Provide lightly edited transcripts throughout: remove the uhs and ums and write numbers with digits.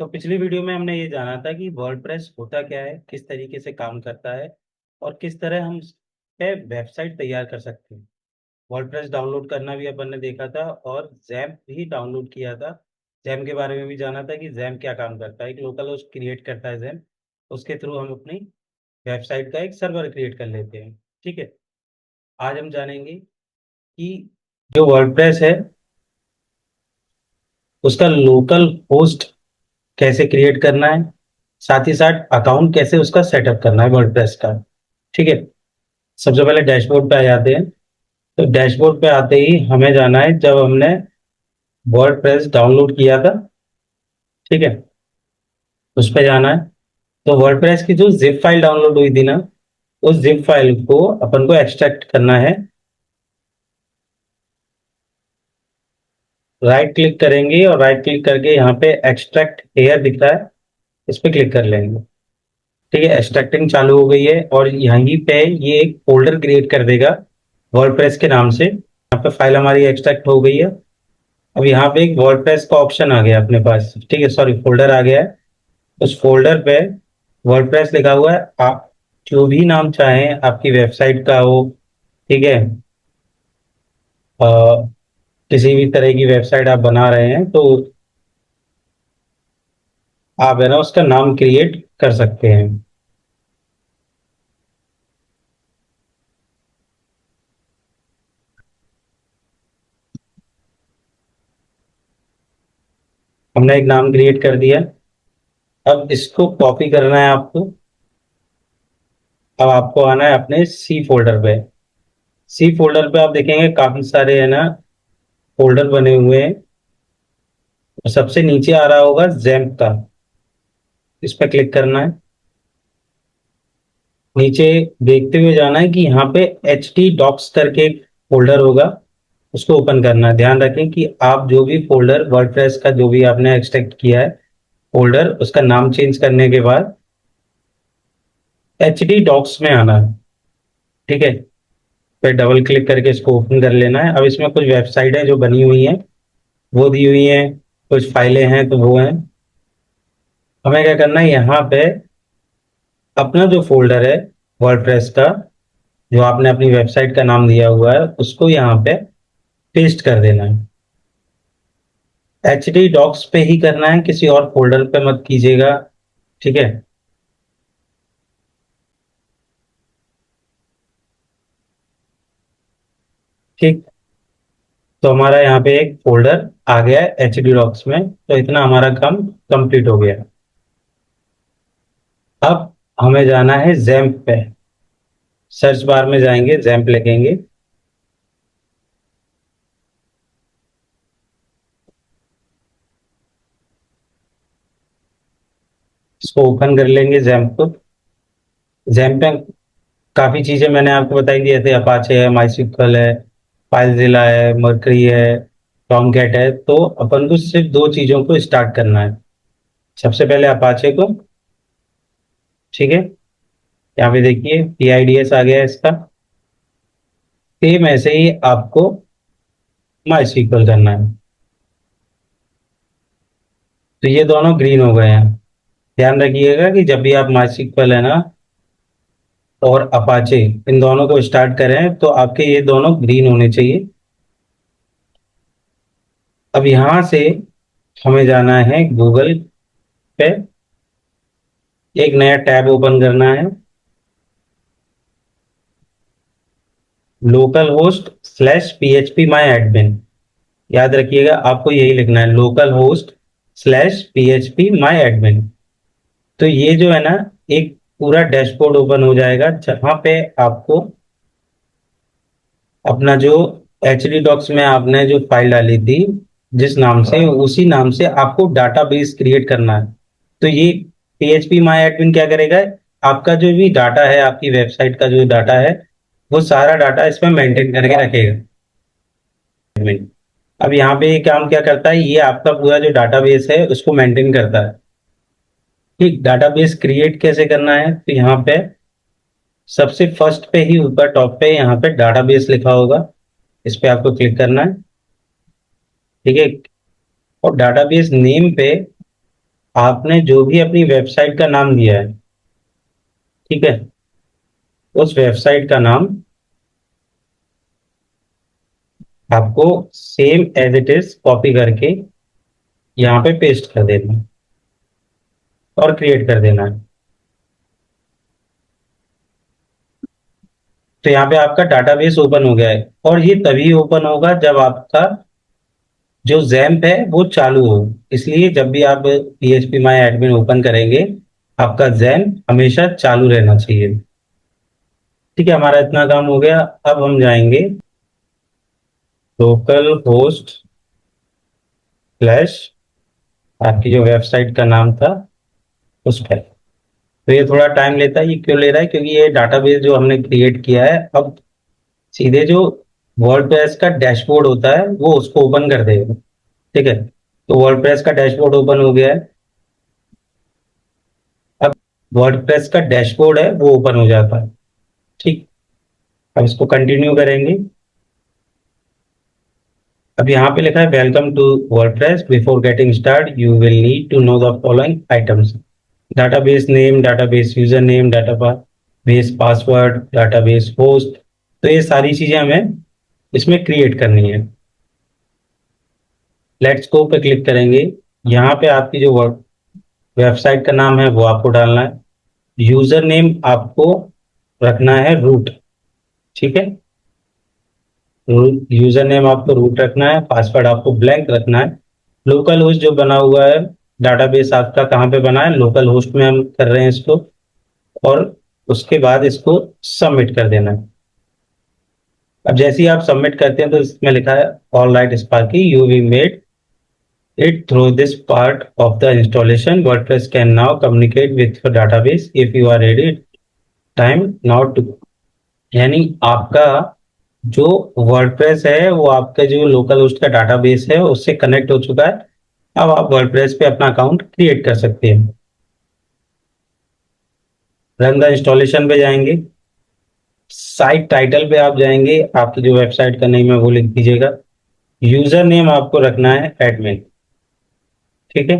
तो पिछली वीडियो में हमने ये जाना था कि वर्डप्रेस होता क्या है, किस तरीके से काम करता है और किस तरह हम इस पे वेबसाइट तैयार कर सकते हैं। वर्डप्रेस डाउनलोड करना भी अपन ने देखा था और ज़ैम्प भी डाउनलोड किया था। ज़ैम्प के बारे में भी जाना था कि ज़ैम्प क्या काम करता है। एक लोकल होस्ट क्रिएट करता है ज़ैम्प, उसके थ्रू हम अपनी वेबसाइट का एक सर्वर क्रिएट कर लेते हैं। ठीक है, आज हम जानेंगे कि जो वर्डप्रेस है उसका लोकल होस्ट कैसे क्रिएट करना है, साथ ही साथ अकाउंट कैसे उसका सेटअप करना है वर्डप्रेस का। ठीक है, सबसे पहले डैशबोर्ड पे आ जाते हैं। तो डैशबोर्ड पे आते ही हमें जाना है जब हमने वर्डप्रेस डाउनलोड किया था। ठीक है, उस पे जाना है। तो वर्डप्रेस की जो जिप फाइल डाउनलोड हुई थी ना, उस जिप फाइल को अपन को एक्सट्रैक्ट करना है। राइट क्लिक करेंगे और राइट क्लिक करके यहाँ पे एक्सट्रैक्ट हेयर दिख रहा है, इस पे क्लिक कर लेंगे। ठीक है, एक्सट्रैक्टिंग चालू हो गई है और यहीं पे ये एक फोल्डर क्रिएट कर देगा वर्डप्रेस के नाम से। यहाँ पे फाइल हमारी एक्सट्रैक्ट हो गई है। अब यहाँ पे एक वर्डप्रेस का ऑप्शन आ गया अपने पास, ठीक है, सॉरी, फोल्डर आ गया है। उस फोल्डर पे वर्डप्रेस लिखा हुआ है। आप जो भी नाम चाहें आपकी वेबसाइट का हो, ठीक है, अ, किसी भी तरह की वेबसाइट आप बना रहे हैं तो आप है ना उसका नाम क्रिएट कर सकते हैं। हमने एक नाम क्रिएट कर दिया। अब इसको कॉपी करना है आपको। अब आपको आना है अपने सी फोल्डर पे। सी फोल्डर पे आप देखेंगे काफी सारे है ना फोल्डर बने हुए हैं। और सबसे नीचे आ रहा होगा जैम्प का, इस पर क्लिक करना है। नीचे देखते हुए जाना है कि यहाँ पे एच टी डॉक्स करके एक फोल्डर होगा, उसको ओपन करना है। ध्यान रखें कि आप जो भी फोल्डर वर्डप्रेस का जो भी आपने एक्सट्रैक्ट किया है फोल्डर, उसका नाम चेंज करने के बाद एच डी डॉक्स में आना है। ठीक है, फिर डबल क्लिक करके इसको ओपन कर लेना है। अब इसमें कुछ वेबसाइट है जो बनी हुई है, वो दी हुई है, कुछ फाइलें हैं तो वो हैं। हमें क्या करना है, यहाँ पे अपना जो फोल्डर है वर्डप्रेस का, जो आपने अपनी वेबसाइट का नाम दिया हुआ है, उसको यहाँ पे पेस्ट कर देना है। एच डी डॉक्स पे ही करना है, किसी और फोल्डर पे मत कीजिएगा। ठीक है, ठीक। तो हमारा यहाँ पे एक फोल्डर आ गया है एच डी डॉक्स में, तो इतना हमारा काम कंप्लीट हो गया। अब हमें जाना है जैम्प पे। सर्च बार में जाएंगे, जैम्प लिखेंगे। इसको ओपन कर लेंगे जैम्प को। जैम्प में काफी चीजें मैंने आपको बताई दी, जैसे अपाचे है, माइस्क्ल है, फाइलजिला है, मर्करी है, टॉमकैट है। तो अपन को सिर्फ दो चीजों को स्टार्ट करना है। सबसे पहले अपाचे को। ठीक है, यहाँ पे देखिए PIDS आ गया है इसका। सेम ऐसे ही आपको माइस्क्ल करना है। तो ये दोनों ग्रीन हो गए हैं। ध्यान रखिएगा कि जब भी आप माइस्क्ल है ना और अपाचे, इन दोनों को स्टार्ट करें तो आपके ये दोनों ग्रीन होने चाहिए। अब यहां से हमें जाना है गूगल पे। एक नया टैब ओपन करना है, लोकल होस्ट स्लैश PHP माई एडमिन। याद रखिएगा आपको यही लिखना है, लोकल होस्ट स्लैश PHP माई एडमिन। तो ये जो है ना, एक पूरा डैशबोर्ड ओपन हो जाएगा जहां पे आपको अपना जो एच डी डॉक्स में आपने जो फाइल डाली थी जिस नाम से, उसी नाम से आपको डाटाबेस क्रिएट करना है। तो ये PHP माई एडमिन क्या करेगा, आपका जो भी डाटा है, आपकी वेबसाइट का जो डाटा है, वो सारा डाटा इसमें मेंटेन करके रखेगा एडमिन। अब यहाँ पे ये काम क्या करता है, ये आपका पूरा जो डाटाबेस है उसको मेंटेन करता है। ठीक, डाटाबेस क्रिएट कैसे करना है, तो यहाँ पे सबसे फर्स्ट पे ही ऊपर टॉप पे यहाँ पे डाटाबेस लिखा होगा, इस पे आपको क्लिक करना है। ठीक है, और डाटाबेस नेम पे आपने जो भी अपनी वेबसाइट का नाम दिया है, ठीक है, उस वेबसाइट का नाम आपको same as it is copy करके यहाँ पे पेस्ट कर देना है और क्रिएट कर देना है। तो यहाँ पे आपका डाटाबेस ओपन हो गया है, और ये तभी ओपन होगा जब आपका जो जैम्प है वो चालू हो। इसलिए जब भी आप PHP माई एडमिन ओपन करेंगे, आपका जैम्प हमेशा चालू रहना चाहिए। ठीक है, हमारा इतना काम हो गया। अब हम जाएंगे लोकल होस्ट स्लैश आपकी जो वेबसाइट का नाम था उस पर। तो ये थोड़ा टाइम लेता है। ये क्यों ले रहा है? क्योंकि ये डाटाबेस जो हमने क्रिएट किया है, अब सीधे जो वर्डप्रेस का डैशबोर्ड होता है वो उसको ओपन कर देगा। ठीक है, तो वर्डप्रेस का डैशबोर्ड ओपन हो गया है। अब वर्डप्रेस का डैशबोर्ड है वो ओपन हो जाता है। ठीक, अब इसको कंटिन्यू करेंगे। अब यहाँ पे लिखा है welcome to WordPress, before getting start you will need to know the following items: database name, database username, database password, database host. तो ये सारी चीजें हमें इसमें क्रिएट करनी है। लेट्स गो पे क्लिक करेंगे। यहाँ पे आपकी जो वेबसाइट का नाम है वो आपको डालना है। यूजर नेम आपको रखना है रूट। ठीक है, यूजर नेम आपको रूट रखना है, पासवर्ड आपको ब्लैंक रखना है। लोकल होस्ट जो बना हुआ है, डाटाबेस आपका कहाँ पे बना है, लोकल होस्ट में हम कर रहे हैं इसको। और उसके बाद इसको सबमिट कर देना है। अब जैसे ही आप सबमिट करते हैं तो इसमें लिखा है all right Sparky, you we made it through this part of the installation, WordPress can now communicate with your database if you are ready, time now to. यानी आपका जो वर्डप्रेस है वो आपका जो लोकल होस्ट का डाटाबेस है उससे कनेक्ट हो चुका है। अब आप वर्डप्रेस पे अपना अकाउंट क्रिएट कर सकते हैं। रन द इंस्टॉलेशन पे जाएंगे। साइट टाइटल पे आप जाएंगे, आपकी जो वेबसाइट का नेम है वो लिख दीजिएगा। यूजर नेम आपको रखना है एडमिन। ठीक है,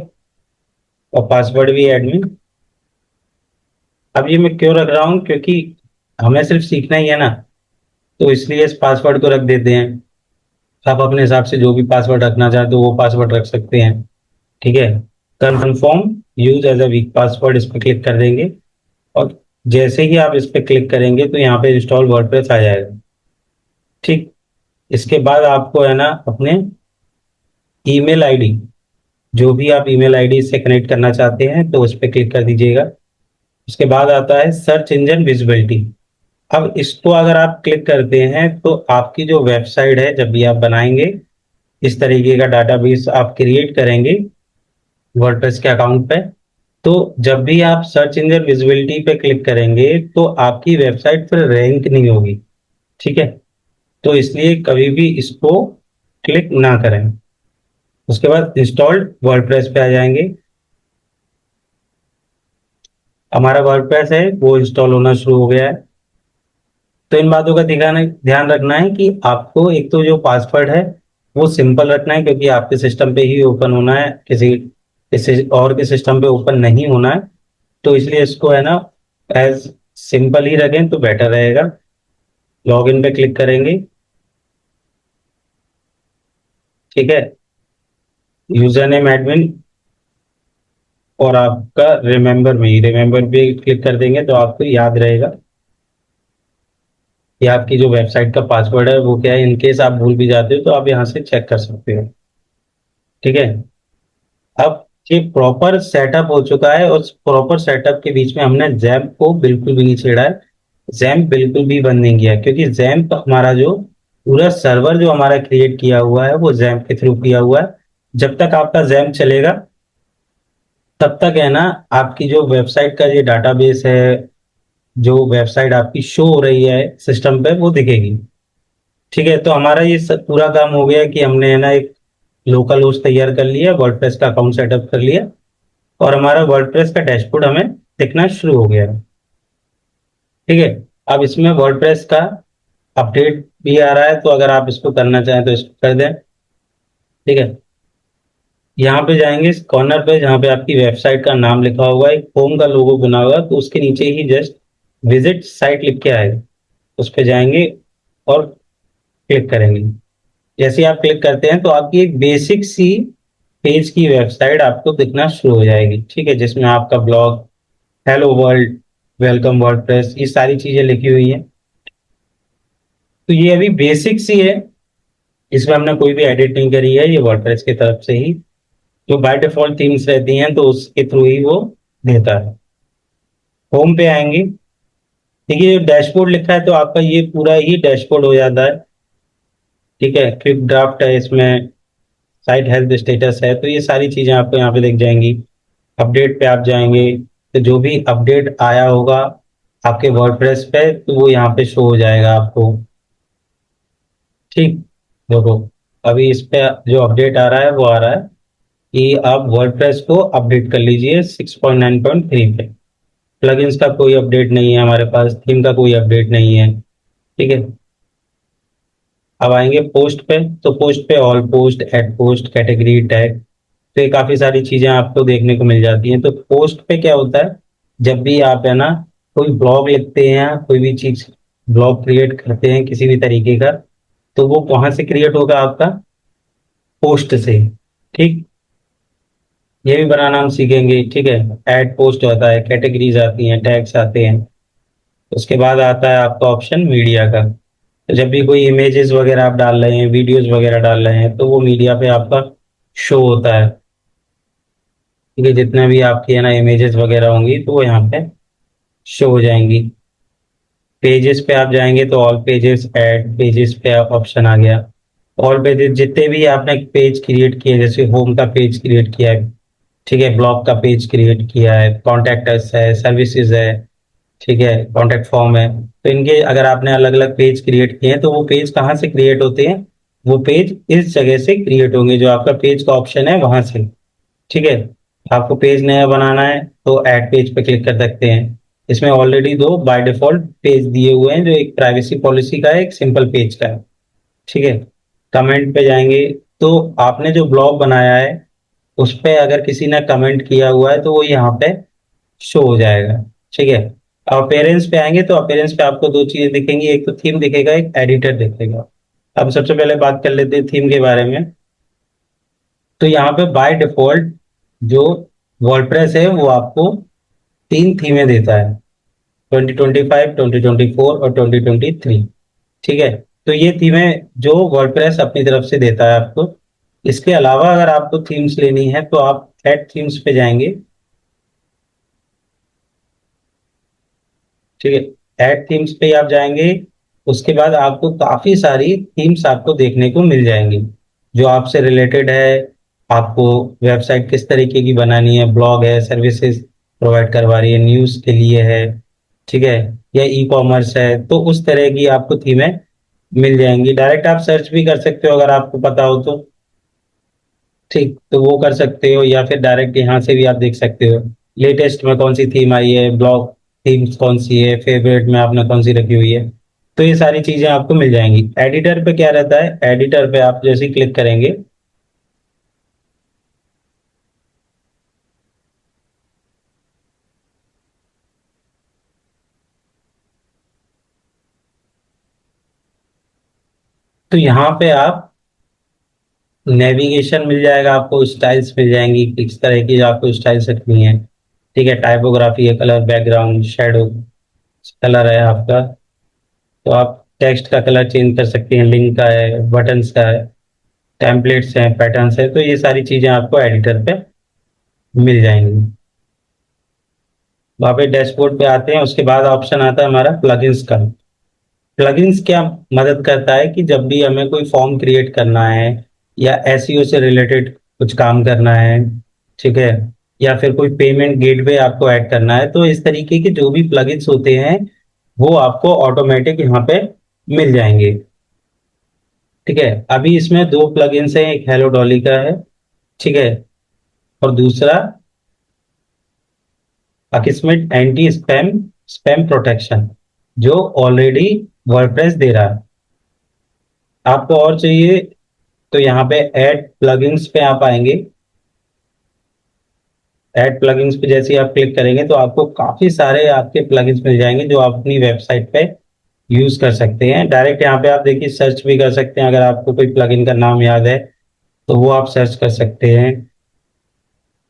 और पासवर्ड भी एडमिन। अब ये मैं क्यों रख रहा हूँ? क्योंकि हमें सिर्फ सीखना ही है ना, तो इसलिए इस पासवर्ड को रख देते हैं। आप अपने हिसाब से जो भी पासवर्ड रखना चाहते हो वो पासवर्ड रख सकते हैं। ठीक है, confirm use as a weak password इस पर क्लिक कर देंगे। और जैसे ही आप इस पर क्लिक करेंगे तो यहाँ पे इंस्टॉल वर्डप्रेस आ जाएगा। ठीक, इसके बाद आपको है ना अपने ईमेल आईडी, जो भी आप ईमेल आईडी से कनेक्ट करना चाहते हैं तो उस पर क्लिक कर दीजिएगा। उसके बाद आता है सर्च इंजन विजिबिलिटी। अब इसको अगर आप क्लिक करते हैं तो आपकी जो वेबसाइट है, जब भी आप बनाएंगे इस तरीके का डाटाबेस आप क्रिएट करेंगे वर्डप्रेस के अकाउंट पे, तो जब भी आप सर्च इंजन विजिबिलिटी पे क्लिक करेंगे तो आपकी वेबसाइट फिर रैंक नहीं होगी। ठीक है, तो इसलिए कभी भी इसको क्लिक ना करें। उसके बाद इंस्टॉल्ड वर्डप्रेस पे आ जाएंगे। हमारा वर्डप्रेस है वो इंस्टॉल होना शुरू हो गया है। तो इन बातों का ध्यान रखना है कि आपको एक तो जो पासवर्ड है वो सिंपल रखना है, क्योंकि आपके सिस्टम पे ही ओपन होना है, किसी और के सिस्टम पे ओपन नहीं होना है। तो इसलिए इसको है ना एज सिंपल ही रखें तो बेटर रहेगा। लॉगिन पे क्लिक करेंगे। ठीक है, यूजर नेम एडमिन और आपका रिमेंबर पे क्लिक कर देंगे तो आपको याद रहेगा कि आपकी जो वेबसाइट का पासवर्ड है वो क्या है। इनकेस आप भूल भी जाते हो तो आप यहाँ से चेक कर सकते हो। ठीक है, अब ये प्रॉपर सेटअप हो चुका है, और प्रॉपर सेटअप के बीच में हमने जैम्प को बिल्कुल भी नहीं छेड़ा है। जैम्प बिल्कुल भी बंद नहीं किया, क्योंकि जैम्प हमारा जो पूरा सर्वर जो हमारा क्रिएट किया हुआ है वो जैम्प के थ्रू किया हुआ है। जब तक आपका जैम्प चलेगा तब तक है ना आपकी जो वेबसाइट का ये डाटाबेस है, जो वेबसाइट आपकी शो हो रही है सिस्टम पे वो दिखेगी। ठीक है, तो हमारा ये सब पूरा काम हो गया कि हमने है ना एक लोकल होस्ट तैयार कर लिया, वर्डप्रेस का अकाउंट सेटअप कर लिया, और हमारा वर्डप्रेस का डैशबोर्ड हमें दिखना शुरू हो गया है। ठीक है, अब इसमें वर्डप्रेस का अपडेट भी आ रहा है, तो अगर आप इसको करना चाहें तो इसको कर दें। ठीक है, यहाँ पे जाएंगे कॉर्नर पे जहाँ पे आपकी वेबसाइट का नाम लिखा हुआ है, एक होम का लोगो बना हुआ है, तो उसके नीचे ही जस्ट विजिट साइट लिख के आएगा, उस पे जाएंगे और क्लिक करेंगे। जैसे ही आप क्लिक करते हैं तो आपकी एक बेसिक सी पेज की वेबसाइट आपको दिखना शुरू हो जाएगी, ठीक है, जिसमें आपका blog, hello world, welcome WordPress, ये सारी चीजें लिखी हुई है। तो ये अभी बेसिक सी है, इसमें हमने कोई भी एडिट नहीं करी है, ये वर्डप्रेस की तरफ से ही जो बाय डिफॉल्ट थीम्स रहती हैं तो उसके थ्रू ही वो देता है। होम पे आएंगे, देखिए जो डैशबोर्ड लिखा है तो आपका ये पूरा ही डैशबोर्ड हो जाता है, ठीक है। क्विक ड्राफ्ट है इसमें, साइट हेल्थ स्टेटस है, तो ये सारी चीजें आपको यहाँ पे दिख जाएंगी। अपडेट पे आप जाएंगे तो जो भी अपडेट आया होगा आपके वर्डप्रेस पे तो वो यहाँ पे शो हो जाएगा आपको, ठीक। देखो अभी इस पे जो अपडेट आ रहा है वो आ रहा है कि आप वर्डप्रेस को अपडेट कर लीजिए 6.9.3 पे। प्लगइन्स का कोई अपडेट नहीं है हमारे पास, थीम का कोई अपडेट नहीं है, ठीक है। अब आएंगे पोस्ट पे, तो पोस्ट पे all post, add post, category, tag, तो ये काफी सारी चीजें आपको देखने को मिल जाती हैं। तो पोस्ट पे क्या होता है, जब भी आप है ना कोई ब्लॉग लिखते हैं या कोई भी चीज ब्लॉग क्रिएट करते हैं किसी भी तरीके का, तो वो कहाँ से क्रिएट होगा आपका, पोस्ट से, ठीक। ये भी बनाना हम सीखेंगे, ठीक है। ऐड पोस्ट होता है, कैटेगरीज आती हैं, टैग्स आते हैं, उसके बाद आता है आपका ऑप्शन मीडिया का। तो जब भी कोई इमेजेस वगैरह आप डाल रहे हैं, वीडियोस वगैरह डाल रहे हैं, तो वो मीडिया पे आपका शो होता है, ठीक है। जितने भी आपकी है ना इमेजेस वगैरह होंगी तो वो यहाँ पे शो हो जाएंगी। पेजेस पे आप जाएंगे तो ऑल पेजेस, ऐड पेजेस पे ऑप्शन आ गया। ऑल पेजेस जितने भी आपने पेज क्रिएट किए, जैसे होम का पेज क्रिएट किया है, ठीक है, ब्लॉग का पेज क्रिएट किया है, कॉन्टैक्ट अस है, सर्विसेज है, ठीक है, कॉन्टैक्ट फॉर्म है, तो इनके अगर आपने अलग अलग पेज क्रिएट किए हैं तो वो पेज कहाँ से क्रिएट होते हैं, वो पेज इस जगह से क्रिएट होंगे, जो आपका पेज का ऑप्शन है वहां से, ठीक है। आपको पेज नया बनाना है तो ऐड पेज पे क्लिक कर सकते हैं। इसमें ऑलरेडी दो बाय डिफॉल्ट पेज दिए हुए हैं, जो एक प्राइवेसी पॉलिसी का है, एक सिंपल पेज का है, ठीक है। कमेंट पे जाएंगे, तो आपने जो ब्लॉग बनाया है उस पे अगर किसी ने कमेंट किया हुआ है तो वो यहाँ पे शो हो जाएगा, ठीक है। अपेरेंस पे आएंगे तो अपेरेंस पे आपको दो चीजें दिखेंगी, एक तो थीम दिखेगा, एक एडिटर दिखेगा। अब सबसे पहले बात कर लेते हैं थीम के बारे में। तो यहाँ पे बाय डिफॉल्ट जो वर्डप्रेस है वो आपको तीन थीमें देता है, 2025, 2024 और 2023, ठीक है। तो ये थीमें जो वर्डप्रेस अपनी तरफ से देता है आपको। इसके अलावा अगर आपको थीम्स लेनी है तो आप ऐड थीम्स पे जाएंगे, ठीक है। ऐड थीम्स पे आप जाएंगे, उसके बाद आपको काफी सारी थीम्स आपको देखने को मिल जाएंगी जो आपसे रिलेटेड है। आपको वेबसाइट किस तरीके की बनानी है, ब्लॉग है, सर्विसेज प्रोवाइड करवा रही है, न्यूज के लिए है, ठीक है, या ई कॉमर्स है, तो उस तरह की आपको थीमें मिल जाएंगी। डायरेक्ट आप सर्च भी कर सकते हो अगर आपको पता हो तो, ठीक, तो वो कर सकते हो, या फिर डायरेक्ट यहाँ से भी आप देख सकते हो लेटेस्ट में कौन सी थीम आई है, ब्लॉग थीम्स कौन सी है, फेवरेट में आपने कौन सी रखी हुई है, तो ये सारी चीजें आपको मिल जाएंगी। एडिटर पे क्या रहता है, एडिटर पे आप जैसे ही क्लिक करेंगे तो यहाँ पे आप नेविगेशन मिल जाएगा, आपको स्टाइल्स मिल जाएंगी, किस तरह की आपको स्टाइल्स रखनी है, ठीक है। टाइपोग्राफी है, कलर, बैकग्राउंड, शेडो कलर है आपका, तो आप टेक्स्ट का कलर चेंज कर सकते हैं, लिंक का है, बटन्स का है, टेम्पलेट्स हैं, पैटर्न्स है, तो ये सारी चीजें आपको एडिटर पे मिल जाएंगी। वहाँ पे डैशबोर्ड पे आते हैं, उसके बाद ऑप्शन आता है हमारा प्लगइन्स का। प्लगइन्स क्या मदद करता है कि जब भी हमें कोई फॉर्म क्रिएट करना है या एसईओ से रिलेटेड कुछ काम करना है, ठीक है, या फिर कोई पेमेंट गेटवे आपको ऐड करना है, तो इस तरीके के जो भी प्लगइन्स होते हैं वो आपको ऑटोमेटिक यहाँ पे मिल जाएंगे, ठीक है। अभी इसमें दो प्लगइन्स हैं, एक हेलो डॉली का है, ठीक है, और दूसरा Akismet anti spam spam protection, जो ऑलरेडी वर्डप्रेस दे रहा है। आपको और चाहिए तो यहाँ पे ऐड प्लगइन्स पे आप आएंगे, ऐड प्लगइन्स पे जैसे ही आप क्लिक करेंगे तो आपको काफी सारे आपके प्लगइन्स मिल जाएंगे जो आप अपनी वेबसाइट पे यूज कर सकते हैं। डायरेक्ट यहाँ पे आप देखिए सर्च भी कर सकते हैं, अगर आपको कोई प्लगइन का नाम याद है तो वो आप सर्च कर सकते हैं।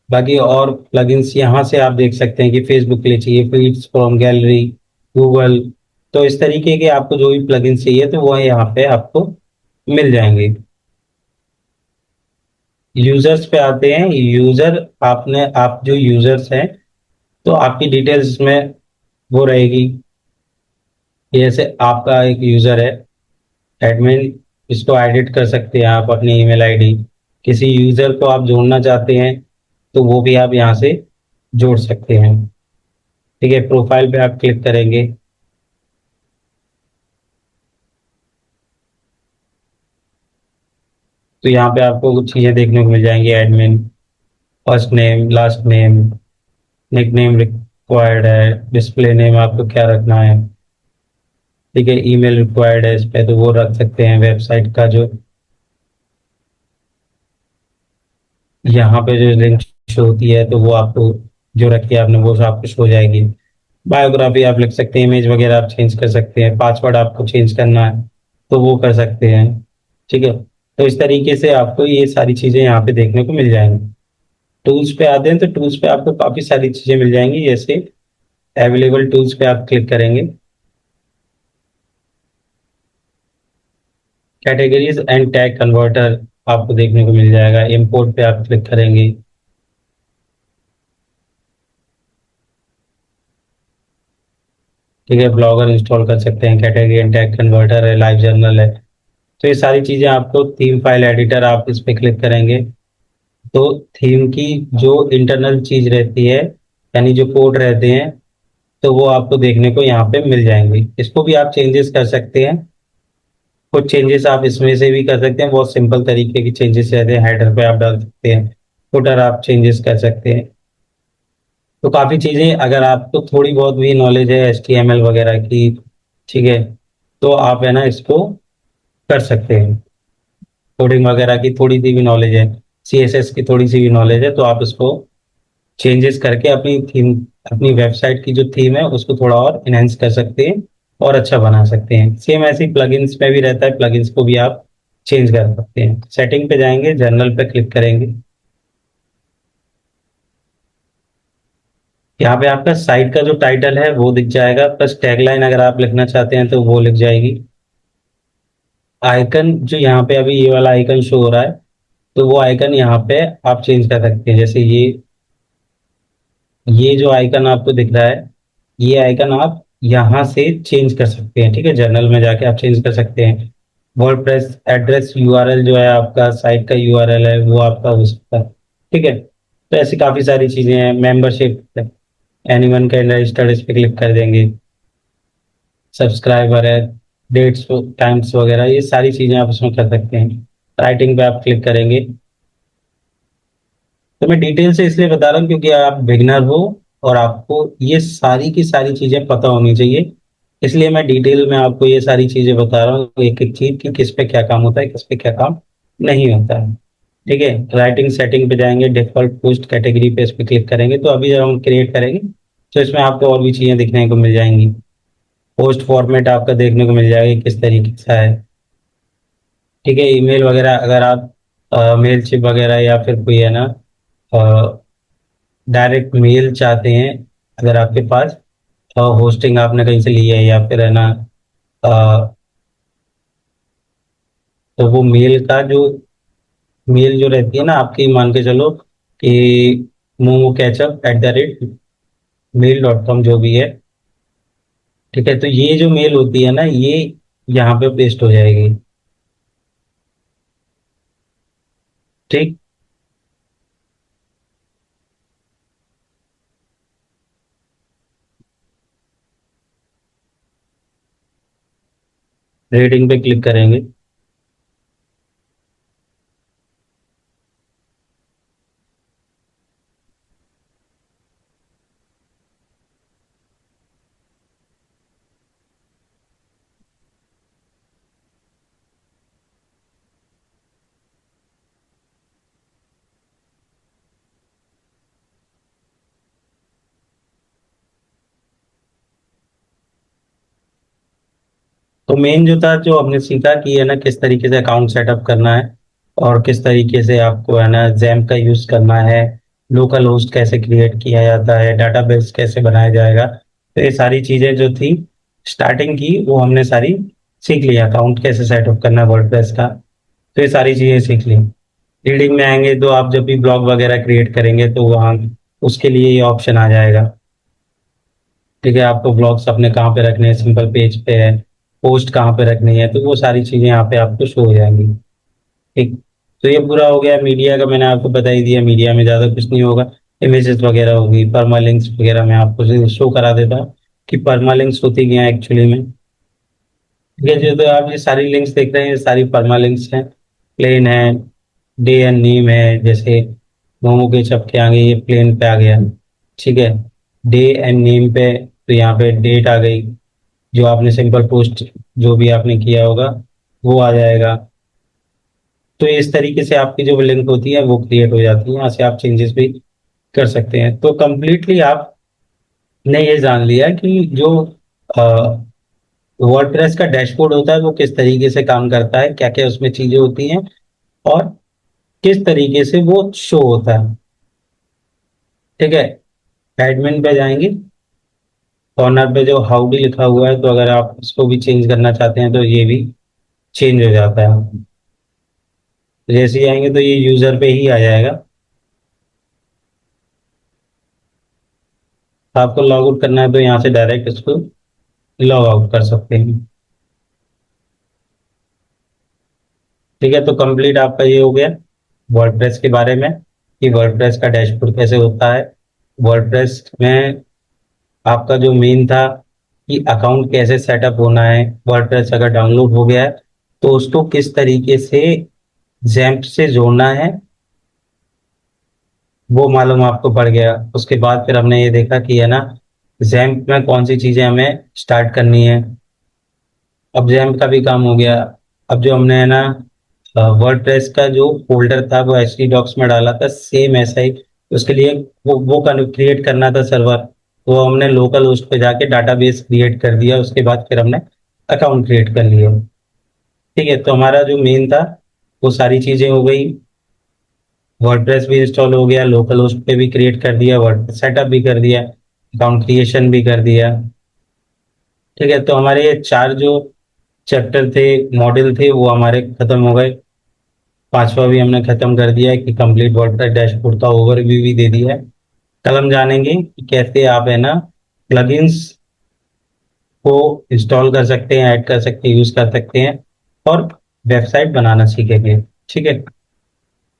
बाकी और प्लगइन्स यहाँ से आप देख सकते हैं कि फेसबुक के लिए चाहिए, फीड्स फ्रॉम गैलरी, गूगल। तो इस तरीके के आपको जो भी प्लगइन चाहिए तो वो यहाँ पे आपको मिल जाएंगे। यूजर्स पे आते हैं। यूजर, आपने आप जो यूजर्स हैं तो आपकी डिटेल्स में वो रहेगी। जैसे आपका एक यूजर है एडमिन, इसको एडिट कर सकते हैं आप अपनी ईमेल आईडी। किसी यूजर को आप जोड़ना चाहते हैं तो वो भी आप यहाँ से जोड़ सकते हैं। ठीक है, प्रोफाइल पे आप क्लिक करेंगे। तो यहाँ पे आपको कुछ चीजें देखने को मिल जाएंगी। Admin, first name, last name, nick name required है, डिस्प्ले नेम आपको क्या रखना है। ठीक है, ईमेल रिक्वायर्ड है इस पे तो वो रख सकते हैं। वेबसाइट का जो यहाँ पे जो लिंक शो होती है तो वो आपको जो रखी है आपने वो आपको शो हो जाएगी। बायोग्राफी आप लिख सकते हैं, इमेज वगैरह आप चेंज कर सकते हैं, पासवर्ड आपको चेंज करना है तो वो कर सकते हैं। ठीक है, तो इस तरीके से आपको ये सारी चीजें यहाँ पे देखने को मिल जाएंगी। टूल्स पे आते हैं तो टूल्स पे आपको काफी सारी चीजें मिल जाएंगी। जैसे अवेलेबल टूल्स पे आप क्लिक करेंगे, कैटेगरीज एंड टैग कन्वर्टर आपको देखने को मिल जाएगा। इंपोर्ट पे आप क्लिक करेंगे। ठीक है, ब्लॉगर इंस्टॉल कर सकते हैं, कैटेगरी एंड टैग कन्वर्टर है, लाइव जर्नल है। तो ये सारी चीजें आपको, थीम फाइल एडिटर आप इस पे क्लिक करेंगे तो थीम की जो इंटरनल चीज रहती है, यानी जो कोड रहते हैं, तो वो आपको देखने को यहाँ पे मिल जाएंगे। इसको भी आप चेंजेस कर सकते हैं। कुछ चेंजेस आप इसमें से भी कर सकते हैं, बहुत सिंपल तरीके की चेंजेस रहते हैं। हेडर पे आप डाल सकते हैं, फुटर आप चेंजेस कर सकते हैं। तो काफी चीजें, अगर आपको थोड़ी बहुत भी नॉलेज है HTML वगैरह की, ठीक है, तो आप है ना इसको कर सकते हैं। कोडिंग वगैरह की थोड़ी सी भी नॉलेज है, CSS की थोड़ी सी भी नॉलेज है, तो आप इसको चेंजेस करके अपनी थीम, अपनी वेबसाइट की जो थीम है उसको थोड़ा और इनहेंस कर सकते हैं और अच्छा बना सकते हैं। सेम ऐसे ही प्लगइन्स में भी रहता है, प्लगइन्स को भी आप चेंज कर सकते हैं। सेटिंग पे जाएंगे, जर्नल पे क्लिक करेंगे। यहाँ पे आपका साइट का जो टाइटल है वो दिख जाएगा, प्लस टैगलाइन अगर आप लिखना चाहते हैं तो वो लिख जाएगी। आइकन जो यहाँ पे अभी ये वाला आइकन शो हो रहा है तो वो आइकन यहाँ पे आप चेंज कर सकते हैं। जैसे ये जो आइकन आपको दिख रहा है, ये आइकन आप यहाँ से चेंज कर सकते हैं। ठीक है, जर्नल में जाके आप चेंज कर सकते हैं। वर्डप्रेस एड्रेस URL जो है आपका साइट का URL है वो आपका हो सकता है। ठीक है, तो ऐसी काफी सारी चीजें हैं। मेंबरशिप, एनीवन कैन रजिस्टर्ड, इस पे क्लिक कर देंगे। सब्सक्राइबर है, डेट्स टाइम्स वगैरह, ये सारी चीजें आप उसमें कर सकते हैं। राइटिंग पे आप क्लिक करेंगे। तो मैं डिटेल से इसलिए बता रहा हूँ क्योंकि आप बिगनर हो और आपको ये सारी की सारी चीजें पता होनी चाहिए। इसलिए मैं डिटेल में आपको ये सारी चीजें बता रहा हूँ, एक एक चीज कि किस पे क्या काम होता है, किस पे क्या काम नहीं होता है। ठीक है, राइटिंग सेटिंग पे जाएंगे, डिफॉल्ट पोस्ट कैटेगरी पे इस पे क्लिक करेंगे तो अभी जब हम क्रिएट करेंगे तो इसमें आपको और भी चीजें दिखने को मिल जाएंगी। पोस्ट फॉर्मेट आपका देखने को मिल जाएगा किस तरीके का है। ठीक है, ईमेल वगैरह अगर आप मेल चिप वगैरह या फिर कोई है ना डायरेक्ट मेल चाहते हैं, अगर आपके पास होस्टिंग आपने कहीं से ली है या फिर है ना, अ, तो वो मेल जो रहती है ना आपकी, मान के चलो कि momo ketchup@mail.com जो भी है। ठीक है, तो ये जो मेल होती है ना, ये यहाँ पे पेस्ट हो जाएगी। ठीक, रीडिंग पे क्लिक करेंगे। तो मेन जो था, जो हमने सीखा कि है ना किस तरीके से अकाउंट सेटअप करना है और किस तरीके से आपको है ना जैम्प का यूज करना है, लोकल होस्ट कैसे क्रिएट किया जाता है, डाटाबेस कैसे बनाया जाएगा। तो ये सारी चीजें जो थी स्टार्टिंग की, वो हमने सारी सीख लिया। अकाउंट कैसे सेटअप करना है वर्डप्रेस का, तो ये सारी चीजें सीख ली। रीडिंग में आएंगे तो आप जब भी ब्लॉग वगैरह क्रिएट करेंगे तो वहाँ उसके लिए ये ऑप्शन आ जाएगा। ठीक है, आपको ब्लॉग्स अपने कहाँ पे रखने हैं, सिंपल पेज पे है, पोस्ट कहाँ पे रखनी है, तो वो सारी चीजें यहाँ पे आपको शो हो जाएंगी। ठीक। तो ये पूरा हो गया मीडिया का, मैंने आपको बता ही दिया। मीडिया में ज्यादा कुछ नहीं होगा, इमेजेस वगैरह होगी, परमालिंक्स वगैरह मैं आपको शो करा देता हूँ कि परमालिंक्स होती क्या है एक्चुअली में। ठीक है, जो तो आप ये सारी लिंक्स देख रहे हैं, ये सारी परमालिंक्स हैं। प्लेन है, डे एंड नेम है, जैसे मोमो के चप के आगे ये प्लेन पे आ गया। ठीक है, डे एंड नेम पे तो यहाँ पे डेट आ गई, जो आपने सिंपल पोस्ट जो भी आपने किया होगा वो आ जाएगा। तो इस तरीके से आपकी जो लिंक होती है वो क्रिएट हो जाती है, यहाँ से आप चेंजेस भी कर सकते हैं। तो कंप्लीटली आपने ये जान लिया कि जो वर्डप्रेस का डैशबोर्ड होता है वो किस तरीके से काम करता है, क्या क्या उसमें चीजें होती हैं और किस तरीके से वो शो होता है। ठीक है, एडमिन पे जाएंगे, कॉर्नर पे जो हाउडी लिखा हुआ है, तो अगर आप इसको भी चेंज करना चाहते हैं तो ये भी चेंज हो जाता है। जैसे ही आएंगे तो ये यूजर पे ही आ जाएगा। आपको लॉग आउट करना है तो यहाँ से डायरेक्ट इसको लॉग आउट कर सकते हैं। ठीक है, तो कंप्लीट आपका ये हो गया वर्डप्रेस के बारे में कि वर्डप्रेस का डैशबोर्ड कैसे होता है। वर्डप्रेस में आपका जो मेन था कि अकाउंट कैसे सेटअप होना है, वर्डप्रेस अगर डाउनलोड हो गया है तो उसको किस तरीके से जैम्प से जोड़ना है, वो मालूम आपको पड़ गया। उसके बाद फिर हमने ये देखा कि है ना जैम्प में कौन सी चीजें हमें स्टार्ट करनी है। अब जैम्प का भी काम हो गया। अब जो हमने है ना वर्डप्रेस का जो फोल्डर था वो एच डी डॉक्स में डाला था, सेम ऐसा ही उसके लिए वो क्रिएट करना था सर्वर। वो हमने लोकल होस्ट पे जाके डाटाबेस क्रिएट कर दिया, उसके बाद फिर हमने अकाउंट क्रिएट कर लिया। ठीक है, तो हमारा जो मेन था वो सारी चीजें हो गई। वर्डप्रेस भी इंस्टॉल हो गया, लोकल होस्ट पे भी क्रिएट कर दिया, वर्ड सेटअप भी कर दिया, अकाउंट क्रिएशन भी कर दिया। ठीक है, तो हमारे ये चार जो चैप्टर थे, मॉड्यूल थे, वो हमारे खत्म हो गए। पांचवा भी हमने खत्म कर दिया है कि कंप्लीट वर्डप्रेस डैशबोर्ड का ओवरव्यू भी दे दिया है। कल हम जानेंगे कि कैसे आप है ना प्लगइन्स को इंस्टॉल कर सकते हैं, ऐड कर सकते हैं, यूज कर सकते हैं और वेबसाइट बनाना सीखेंगे। ठीक है,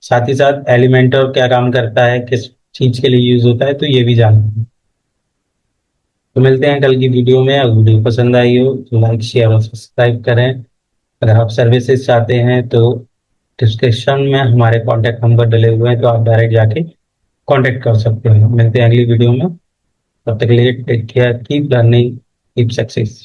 साथ ही साथ एलिमेंटर क्या काम करता है, किस चीज के लिए यूज होता है, तो ये भी जानेंगे। तो मिलते हैं कल की वीडियो में। अगर वीडियो पसंद आई हो तो लाइक शेयर और सब्सक्राइब करें। अगर आप सर्विसेज चाहते हैं तो डिस्क्रिप्शन में हमारे कॉन्टैक्ट नंबर डले हुए हैं, तो आप डायरेक्ट जाके कांटेक्ट कर सकते हैं। मिलते हैं अगली वीडियो में, तब तक के लिए take care, keep learning, keep success.